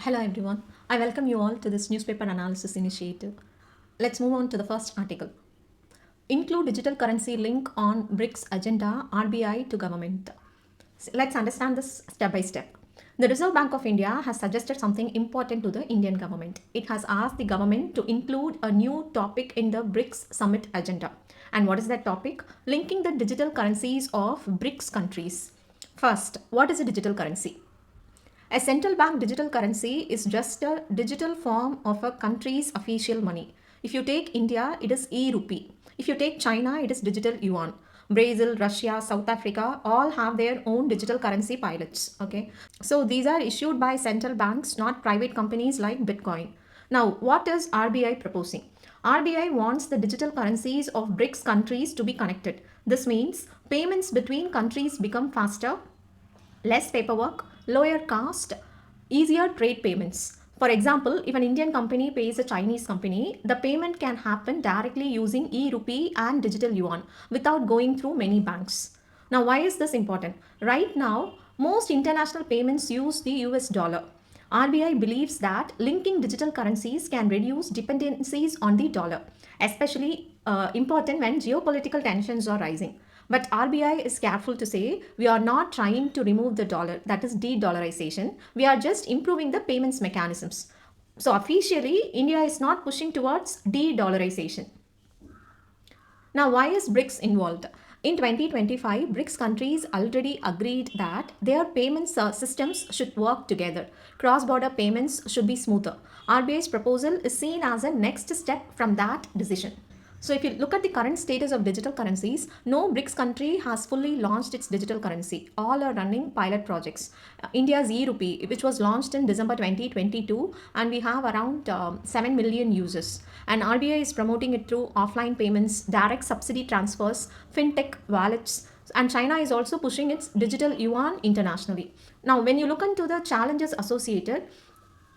Hello everyone. I welcome you all to this newspaper analysis initiative. Let's move on to the first article. Include digital currency link on BRICS agenda RBI to government. Let's understand this step by step. The Reserve Bank of India has suggested something important to the Indian government. It has asked the government to include a new topic in the BRICS summit agenda. And what is that topic? Linking the digital currencies of BRICS countries. First, what is a digital currency? A central bank digital currency is just a digital form of a country's official money. If you take India, it is e-rupee. If you take China, it is digital yuan. Brazil, Russia, South Africa all have their own digital currency pilots. Okay, so these are issued by central banks, not private companies like Bitcoin. Now, what is RBI proposing? RBI wants the digital currencies of BRICS countries to be connected. This means payments between countries become faster, less paperwork, lower cost, easier trade payments. For example, if an Indian company pays a Chinese company, the payment can happen directly using e-rupee and digital yuan without going through many banks. Now, why is this important? Right now, most international payments use the US dollar. RBI believes that linking digital currencies can reduce dependencies on the dollar, especially important when geopolitical tensions are rising. But RBI is careful to say we are not trying to remove the dollar, that is de-dollarization. We are just improving the payments mechanisms. So officially, India is not pushing towards de-dollarization. Now, why is BRICS involved? In 2025, BRICS countries already agreed that their payments systems should work together. Cross-border payments should be smoother. RBI's proposal is seen as a next step from that decision. So if you look at the current status of digital currencies, no BRICS country has fully launched its digital currency. All are running pilot projects. India's e-rupee, which was launched in December 2022, and we have around 7 million users. And RBI is promoting it through offline payments, direct subsidy transfers, fintech wallets, and China is also pushing its digital yuan internationally. Now, when you look into the challenges associated,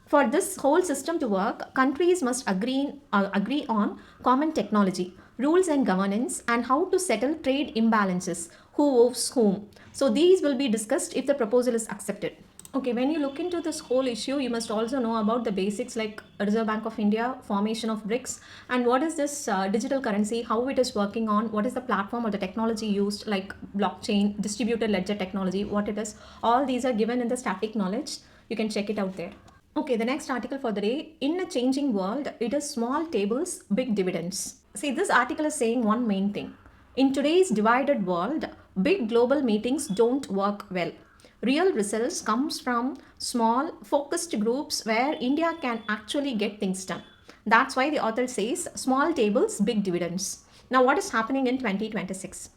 for this whole system to work, countries must agree on common technology, rules and governance, and how to settle trade imbalances, who owes whom. So these will be discussed if the proposal is accepted. Okay, when you look into this whole issue, you must also know about the basics like Reserve Bank of India, formation of BRICS, and what is this digital currency, how it is working on, what is the platform or the technology used like blockchain, distributed ledger technology, what it is. All these are given in the static knowledge. You can check it out there. Okay, the next article for the day. In a changing world, it is small tables, big dividends. See, this article is saying one main thing. In today's divided world, big global meetings don't work well. Real results comes from small, focused groups where India can actually get things done. That's why the author says small tables, big dividends. Now, what is happening in 2026?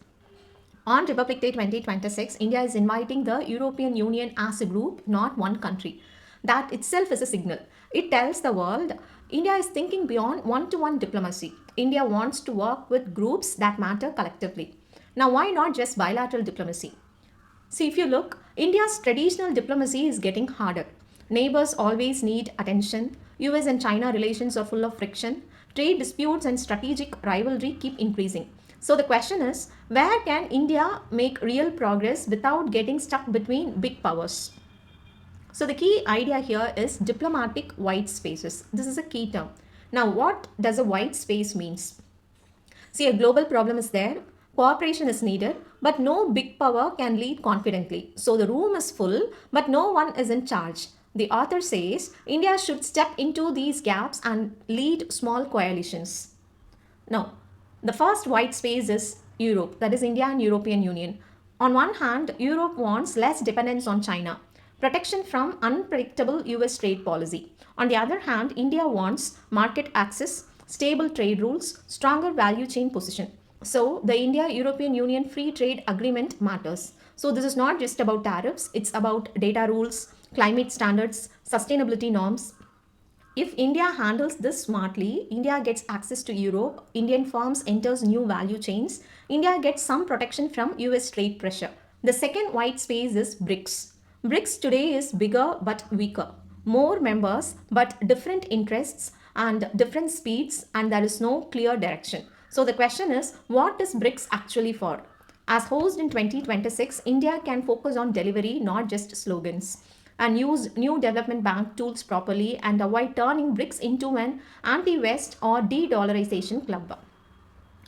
On Republic Day 2026, India is inviting the European Union as a group, not one country. That itself is a signal. It tells the world India is thinking beyond one to one diplomacy. India wants to work with groups that matter collectively. Now, why not just bilateral diplomacy? See, if you look, India's traditional diplomacy is getting harder. Neighbors always need attention. US and China relations are full of friction. Trade disputes and strategic rivalry keep increasing. So the question is, where can India make real progress without getting stuck between big powers? So the key idea here is diplomatic white spaces. This is a key term. Now, what does a white space means? See, a global problem is there, cooperation is needed, but no big power can lead confidently. So the room is full, but no one is in charge. The author says India should step into these gaps and lead small coalitions. Now, the first white space is Europe, that is India and European Union. On one hand, Europe wants less dependence on China, protection from unpredictable US trade policy. On the other hand, India wants market access, stable trade rules, stronger value chain position. So, the India European Union Free Trade Agreement matters. So, this is not just about tariffs, it's about data rules, climate standards, sustainability norms. If India handles this smartly, India gets access to Europe, Indian firms enters new value chains, India gets some protection from US trade pressure. The second white space is BRICS. BRICS today is bigger but weaker. More members but different interests and different speeds, and there is no clear direction. So the question is, what is BRICS actually for? As host in 2026, India can focus on delivery, not just slogans. and use new development bank tools properly and avoid turning BRICS into an anti-West or de-dollarization club.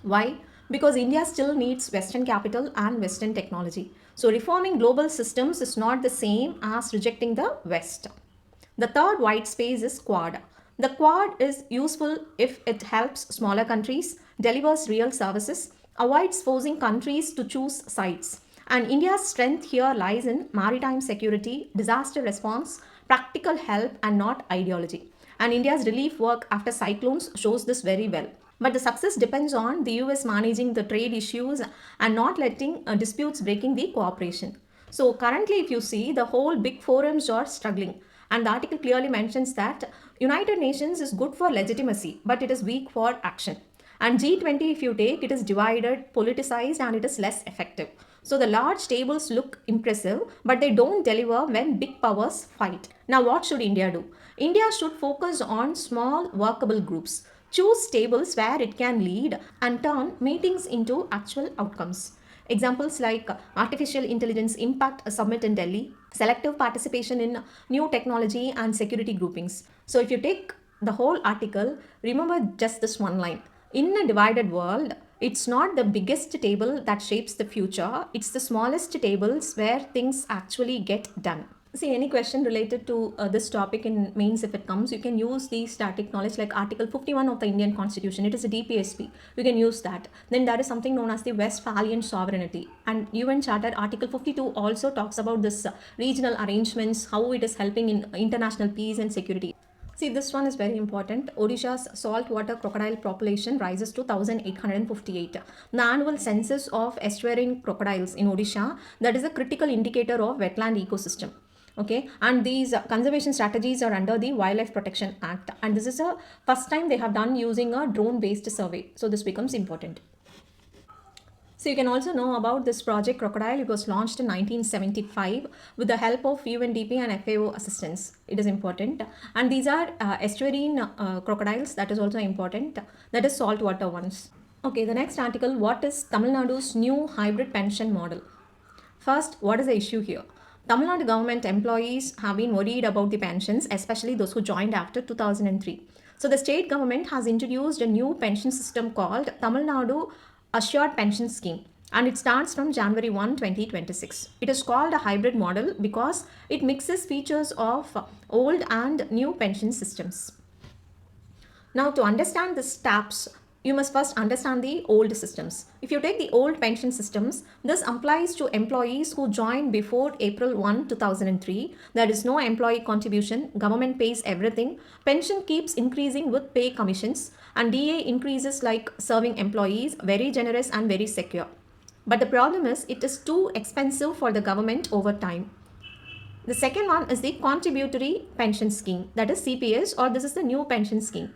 Why? Because India still needs Western capital and Western technology. So, reforming global systems is not the same as rejecting the West. The third white space is Quad. The Quad is useful if it helps smaller countries, delivers real services, avoids forcing countries to choose sides. And India's strength here lies in maritime security, disaster response, practical help, and not ideology. And India's relief work after cyclones shows this very well. But the success depends on the US managing the trade issues and not letting disputes breaking the cooperation. So currently, if you see, the whole big forums are struggling. And the article clearly mentions that United Nations is good for legitimacy, but it is weak for action. And G20, if you take, it is divided, politicized, and it is less effective. So the large tables look impressive, but they don't deliver when big powers fight. Now, what should India do? India should focus on small, workable groups. Choose tables where it can lead and turn meetings into actual outcomes. Examples like Artificial Intelligence Impact Summit in Delhi, selective participation in new technology and security groupings. So, if you take the whole article, remember just this one line. In a divided world, it's not the biggest table that shapes the future, it's the smallest tables where things actually get done. See, any question related to this topic in mains, if it comes, you can use the static knowledge like Article 51 of the Indian Constitution. It is a DPSP. You can use that. Then there is something known as the Westphalian sovereignty. And UN Charter Article 52 also talks about this regional arrangements, how it is helping in international peace and security. See, this one is very important. Odisha's saltwater crocodile population rises to 1,858. The annual census of estuarine crocodiles in Odisha, that is a critical indicator of wetland ecosystem. Okay, and these conservation strategies are under the Wildlife Protection Act, and this is a first time they have done using a drone based survey, so this becomes important. So you can also know about this project Crocodile. It was launched in 1975 with the help of UNDP and FAO assistance. It is important. And these are estuarine crocodiles. That is also important. That is saltwater ones. Okay, the next article, what is Tamil Nadu's new hybrid pension model? First, what is the issue here? Tamil Nadu government employees have been worried about the pensions, especially those who joined after 2003. So the state government has introduced a new pension system called Tamil Nadu Assured Pension Scheme, and it starts from January 1, 2026. It is called a hybrid model because it mixes features of old and new pension systems. Now, to understand the steps, you must first understand the old systems. If you take the old pension systems, this applies to employees who joined before April 1, 2003. There is no employee contribution, government pays everything, pension keeps increasing with pay commissions, and DA increases like serving employees, very generous and very secure. But the problem is it is too expensive for the government over time. The second one is the contributory pension scheme, that is CPS, or this is the new pension scheme.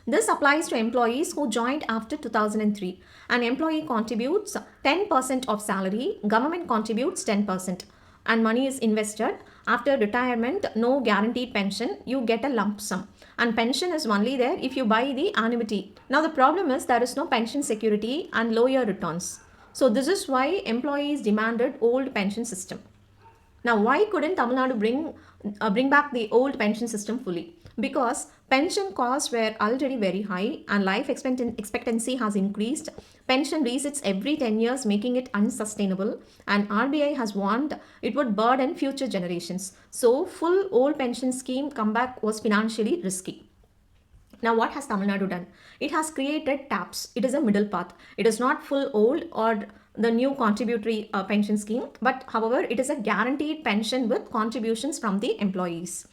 This applies to employees who joined after 2003. An employee contributes 10% of salary, government contributes 10%, and money is invested. After retirement, no guaranteed pension, you get a lump sum. And pension is only there if you buy the annuity. Now the problem is there is no pension security and lower returns. So this is why employees demanded old pension system. Now, why couldn't Tamil Nadu bring back the old pension system fully? Because pension costs were already very high and life expectancy has increased. Pension resets every 10 years, making it unsustainable. And RBI has warned it would burden future generations. So, full old pension scheme comeback was financially risky. Now, what has Tamil Nadu done? It has created TAPS. It is a middle path. It is not full old or the new contributory pension scheme, but however, it is a guaranteed pension with contributions from the employees.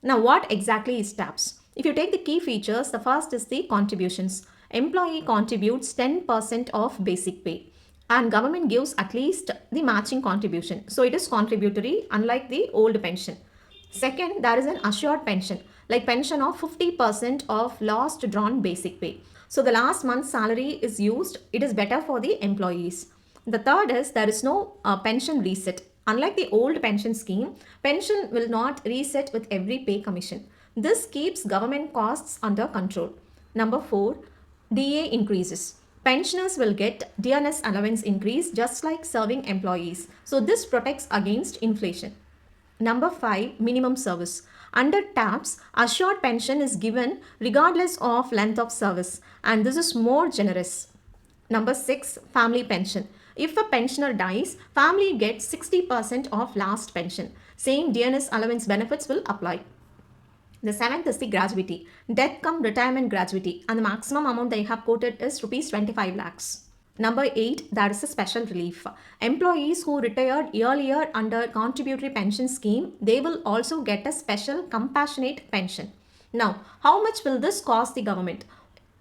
Now, what exactly is TAPS? If you take the key features, the first is the contributions. Employee contributes 10% of basic pay and government gives at least the matching contribution. So, it is contributory unlike the old pension. Second, there is an assured pension, like pension of 50% of last drawn basic pay. So the last month's salary is used, it is better for the employees. The third is there is no pension reset. Unlike the old pension scheme, pension will not reset with every pay commission. This keeps government costs under control. Number 4, DA increases. Pensioners will get DNS allowance increase just like serving employees. So this protects against inflation. Number 5, minimum service. Under TAPS, assured pension is given regardless of length of service, and this is more generous. Number 6, family pension. If a pensioner dies, family gets 60% of last pension. Same DNS allowance benefits will apply. The seventh is the gratuity. Death come retirement gratuity, and the maximum amount they have quoted is rupees 25 lakhs. Number 8, that is a special relief. Employees who retired earlier under contributory pension scheme, they will also get a special compassionate pension. Now, how much will this cost the government?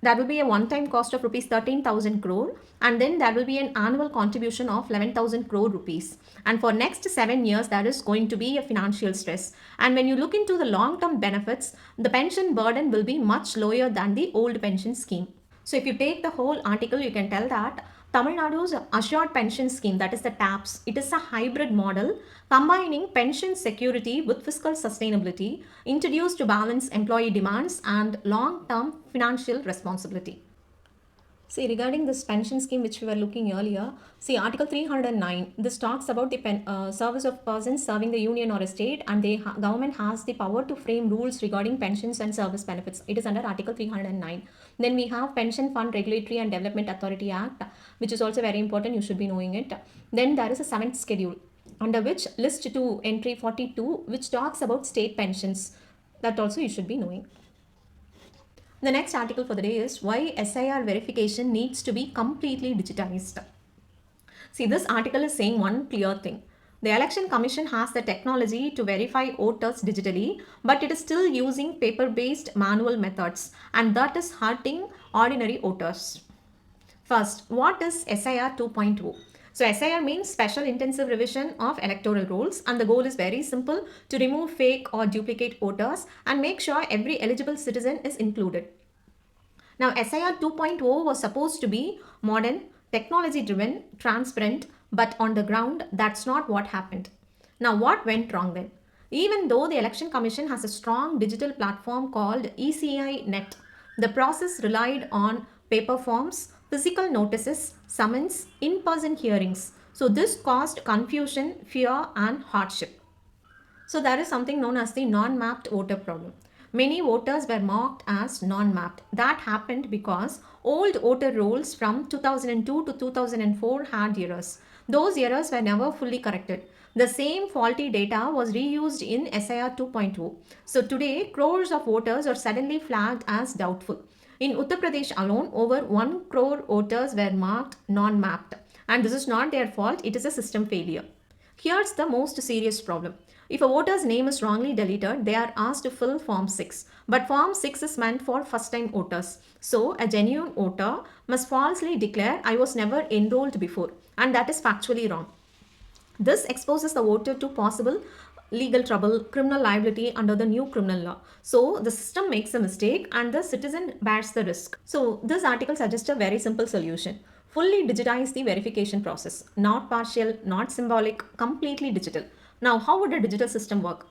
That will be a one-time cost of rupees 13,000 crore, and then there will be an annual contribution of 11,000 crore rupees. And for next 7 years, that is going to be a financial stress. And when you look into the long-term benefits, the pension burden will be much lower than the old pension scheme. So if you take the whole article, you can tell that Tamil Nadu's assured pension scheme, that is the TAPS, it is a hybrid model combining pension security with fiscal sustainability, introduced to balance employee demands and long-term financial responsibility. See, regarding this pension scheme which we were looking earlier, see Article 309, this talks about the service of persons serving the union or a state, and the government has the power to frame rules regarding pensions and service benefits. It is under Article 309. Then we have Pension Fund Regulatory and Development Authority Act, which is also very important, you should be knowing it. Then there is a 7th schedule, under which list 2, entry 42, which talks about state pensions. That also you should be knowing. The next article for the day is why SIR verification needs to be completely digitized. See, this article is saying one clear thing. The Election Commission has the technology to verify voters digitally, but it is still using paper-based manual methods, and that is hurting ordinary voters. First, what is SIR 2.0? So SIR means Special Intensive Revision of Electoral Rolls, and the goal is very simple: to remove fake or duplicate voters and make sure every eligible citizen is included. Now SIR 2.0 was supposed to be modern, technology driven, transparent, but on the ground that's not what happened. Now what went wrong then? Even though the Election Commission has a strong digital platform called ECI Net, the process relied on paper forms, physical notices, summons, in-person hearings. So this caused confusion, fear and hardship. So there is something known as the non-mapped voter problem. Many voters were marked as non-mapped. That happened because old voter rolls from 2002 to 2004 had errors. Those errors were never fully corrected. The same faulty data was reused in SIR 2.0. So today, crores of voters are suddenly flagged as doubtful. In Uttar Pradesh alone, over 1 crore voters were marked non-mapped. And this is not their fault, it is a system failure. Here's the most serious problem. If a voter's name is wrongly deleted, they are asked to fill Form 6. But Form 6 is meant for first-time voters. So, a genuine voter must falsely declare, I was never enrolled before. And that is factually wrong. This exposes the voter to possible legal trouble, criminal liability under the new criminal law. So, the system makes a mistake and the citizen bears the risk. So, this article suggests a very simple solution. Fully digitize the verification process. Not partial, not symbolic, completely digital. Now, how would a digital system work?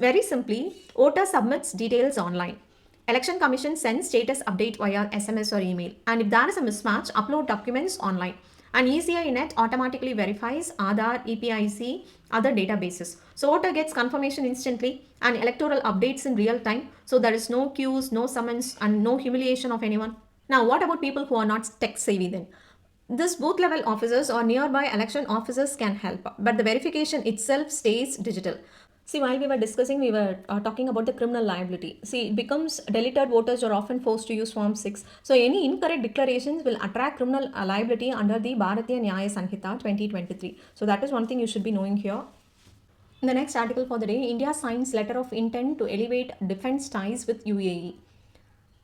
Very simply, voter submits details online. Election Commission sends status update via SMS or email. And if there is a mismatch, upload documents online. And ECI Net automatically verifies Aadhaar, EPIC, other databases. So voter gets confirmation instantly and electoral updates in real time. So there is no queues, no summons and no humiliation of anyone. Now what about people who are not tech savvy then? This booth level officers or nearby election officers can help, but the verification itself stays digital. See, while we were discussing, we were talking about the criminal liability. See, it becomes deleted voters are often forced to use Form 6. So, any incorrect declarations will attract criminal liability under the Bharatiya Nyaya Sanhita 2023. So, that is one thing you should be knowing here. In the next article for the day, India signs letter of intent to elevate defense ties with UAE.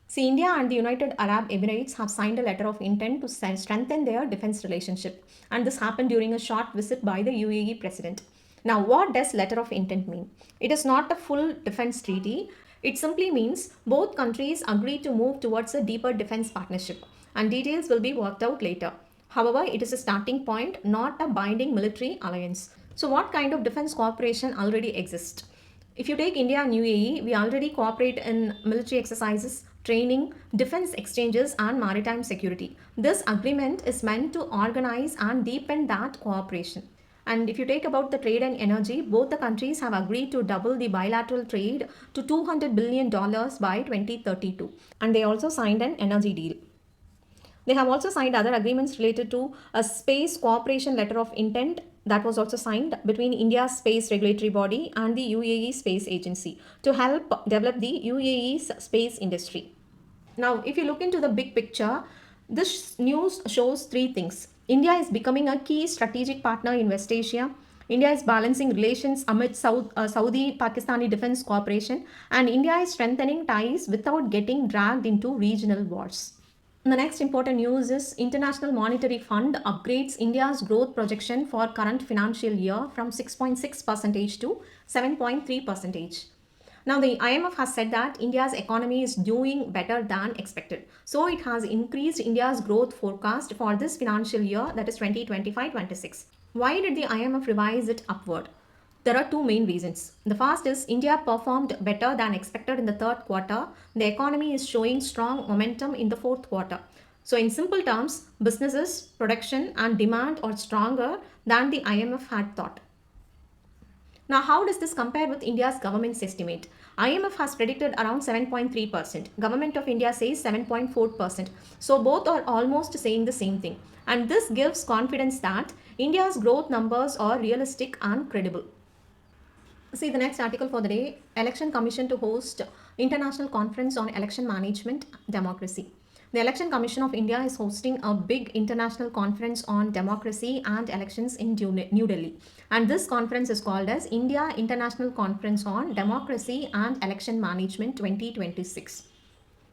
See, India and the United Arab Emirates have signed a letter of intent to strengthen their defense relationship. And this happened during a short visit by the UAE president. Now, what does letter of intent mean? It is not a full defense treaty. It simply means both countries agree to move towards a deeper defense partnership, and details will be worked out later. However, it is a starting point, not a binding military alliance. So, what kind of defense cooperation already exists? If you take India and UAE, we already cooperate in military exercises, training, defense exchanges, and maritime security. This agreement is meant to organize and deepen that cooperation. And if you take about the trade and energy, both the countries have agreed to double the bilateral trade to $200 billion by 2032. And they also signed an energy deal. They have also signed other agreements related to a space cooperation letter of intent that was also signed between India's space regulatory body and the UAE Space Agency to help develop the UAE's space industry. Now, if you look into the big picture, this news shows three things. India is becoming a key strategic partner in West Asia. India is balancing relations amid Saudi Pakistani defense cooperation, and India is strengthening ties without getting dragged into regional wars. The next important news is International Monetary Fund upgrades India's growth projection for current financial year from 6.6% to 7.3%. Now, the IMF has said that India's economy is doing better than expected. So, it has increased India's growth forecast for this financial year, that is 2025-26. Why did the IMF revise it upward? There are two main reasons. The first is India performed better than expected in the third quarter. The economy is showing strong momentum in the fourth quarter. So, in simple terms, businesses, production, and demand are stronger than the IMF had thought. Now, how does this compare with India's government's estimate? IMF has predicted around 7.3%. Government of India says 7.4%. So, both are almost saying the same thing. And this gives confidence that India's growth numbers are realistic and credible. See the next article for the day. Election Commission to host International Conference on Election Management Democracy. The Election Commission of India is hosting a big international conference on democracy and elections in New Delhi. And this conference is called as India International Conference on Democracy and Election Management 2026.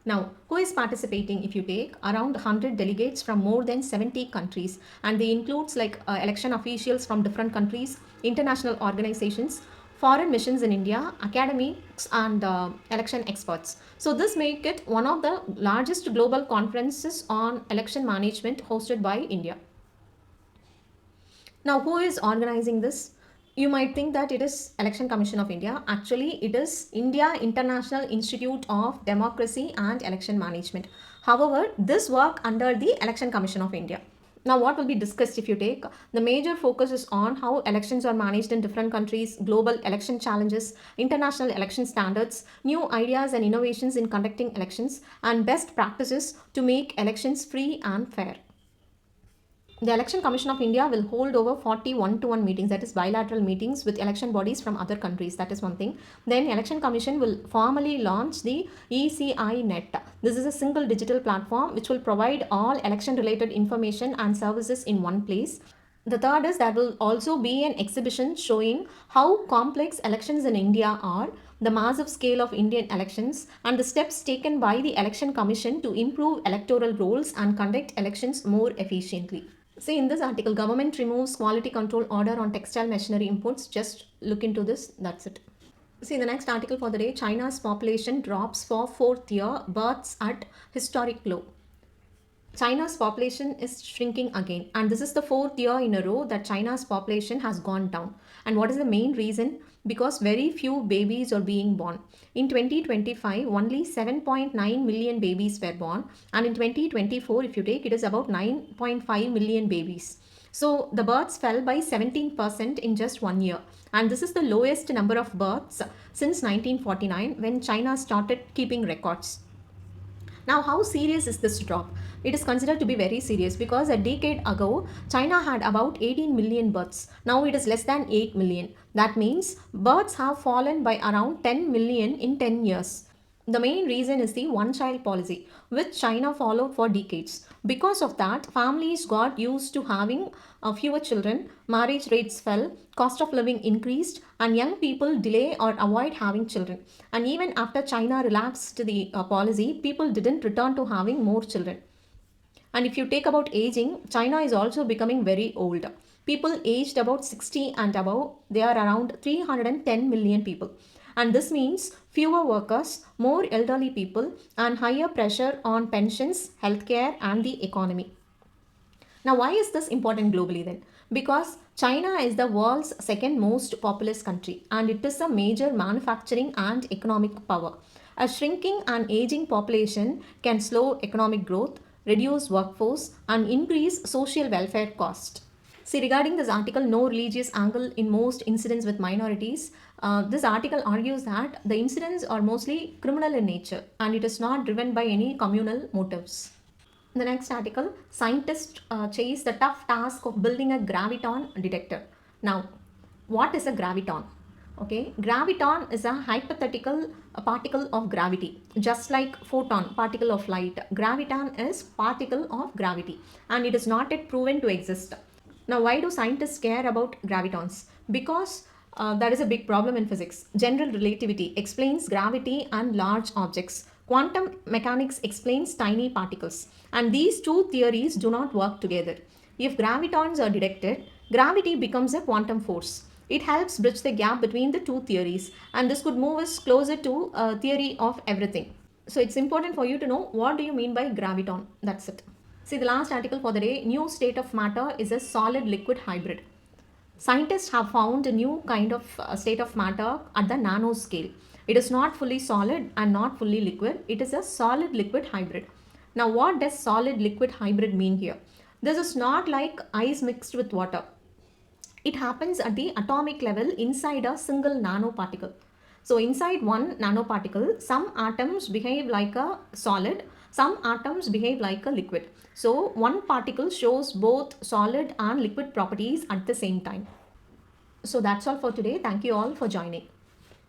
Now, who is participating? If you take around 100 delegates from more than 70 countries, and they includes like election officials from different countries, international organizations, foreign missions in India, academics, and election experts. So this make it one of the largest global conferences on election management hosted by India. Now, who is organizing this? You might think that it is Election Commission of India. Actually, it is India International Institute of Democracy and Election Management. However, this work under the Election Commission of India. Now, what will be discussed if you take? The major focus is on how elections are managed in different countries, global election challenges, international election standards, new ideas and innovations in conducting elections, and best practices to make elections free and fair. The Election Commission of India will hold over 40 one-to-one meetings, that is bilateral meetings with election bodies from other countries. That is one thing. Then Election Commission will formally launch the ECI Net. This is a single digital platform which will provide all election related information and services in one place. The third is there will also be an exhibition showing how complex elections in India are, the massive scale of Indian elections, and the steps taken by the Election Commission to improve electoral rolls and conduct elections more efficiently. See, in this article, government removes quality control order on textile machinery imports. Just look into this. That's it. See, the next article for the day. China's population drops for fourth year, births at historic low. China's population is shrinking again, and this is the fourth year in a row that China's population has gone down. And what is the main reason? Because very few babies are being born. In 2025, only 7.9 million babies were born, and in 2024, if you take, it is about 9.5 million babies. So the births fell by 17% in just 1 year, and this is the lowest number of births since 1949 when China started keeping records. Now, how serious is this drop? It is considered to be very serious because a decade ago, China had about 18 million births. Now it is less than 8 million. That means births have fallen by around 10 million in 10 years. The main reason is the one child policy, which China followed for decades. Because of that, families got used to having fewer children, marriage rates fell, cost of living increased, and young people delay or avoid having children. And even after China relaxed the policy, people didn't return to having more children. And if you take about aging, China is also becoming very old. People aged about 60 and above, they are around 310 million people. And this means fewer workers, more elderly people, and higher pressure on pensions, healthcare, and the economy. Now, why is this important globally then? Because China is the world's second most populous country, and it is a major manufacturing and economic power. A shrinking and aging population can slow economic growth, reduce workforce, and increase social welfare cost. See, regarding this article, no religious angle in most incidents with minorities, this article argues that the incidents are mostly criminal in nature and it is not driven by any communal motives. In the next article, scientists chase the tough task of building a graviton detector. Now, what is a graviton? Okay, graviton is a hypothetical particle of gravity, just like photon, particle of light. Graviton is particle of gravity, and it is not yet proven to exist. Now, why do scientists care about gravitons? Because that is a big problem in physics. General relativity explains gravity and large objects. Quantum mechanics explains tiny particles. And these two theories do not work together. If gravitons are detected, gravity becomes a quantum force. It helps bridge the gap between the two theories, and this could move us closer to a theory of everything. So it's important for you to know what do you mean by graviton. That's it. See, the last article for the day, new state of matter is a solid liquid hybrid. Scientists have found a new kind of state of matter at the nanoscale. It is not fully solid and not fully liquid. It is a solid liquid hybrid. Now, what does solid liquid hybrid mean here? This is not like ice mixed with water. It happens at the atomic level inside a single nanoparticle. So inside one nanoparticle, some atoms behave like a solid, some atoms behave like a liquid. So one particle shows both solid and liquid properties at the same time. So that's all for today. Thank you all for joining.